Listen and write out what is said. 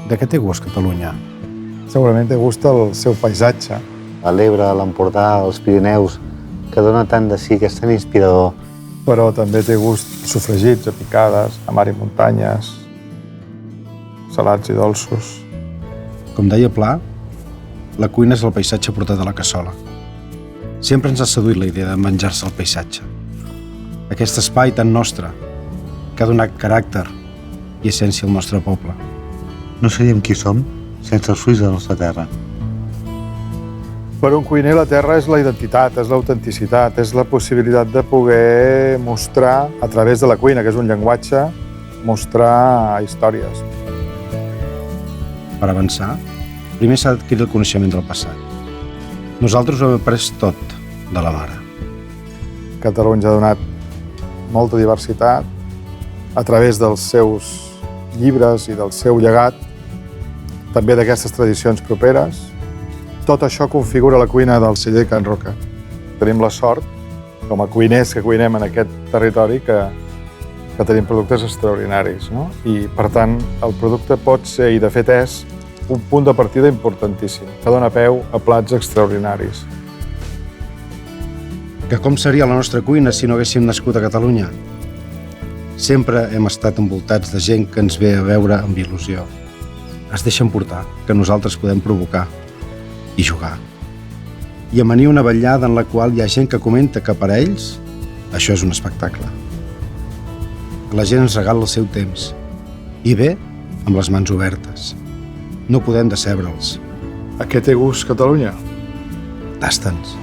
De què té gust Catalunya? Segurament té gust el seu paisatge. L'Ebre, l'Empordà, els Pirineus, que dona tant de sí, que és tan inspirador. Però també té gust sofregits, a picades, a mar i muntanyes, salats i dolços. Com deia Pla, la cuina és el paisatge portat a la cassola. Sempre ens ha seduït la idea de menjar-se el paisatge. Aquest espai tan nostre, que ha donat caràcter i essència al nostre poble. No seríem qui som sense els fruits de la nostra terra. Per un cuiner la terra és la identitat, és l'autenticitat, és la possibilitat de poder mostrar, a través de la cuina, que és un llenguatge, mostrar històries. Per avançar, primer s'ha d'adquirir el coneixement del passat. Nosaltres ho hem après tot de la mare. Catalunya ens ha donat molta diversitat a través dels seus llibres i del seu llegat, també d'aquestes tradicions properes. Tot això configura la cuina del celler Can Roca. Tenim la sort, com a cuiners que cuinem en aquest territori, que tenim productes extraordinaris, no? I, per tant, el producte pot ser, i de fet és, un punt de partida importantíssim, que dona peu a plats extraordinaris. Que com seria la nostra cuina si no haguéssim nascut a Catalunya? Sempre hem estat envoltats de gent que ens ve a veure amb il·lusió. Es deixen portar, que nosaltres podem provocar i jugar. I amanir una vetllada en la qual hi ha gent que comenta que per a ells això és un espectacle. La gent ens regala el seu temps i ve amb les mans obertes. No podem decebre'ls. A què té gust Catalunya? Tasta'ns.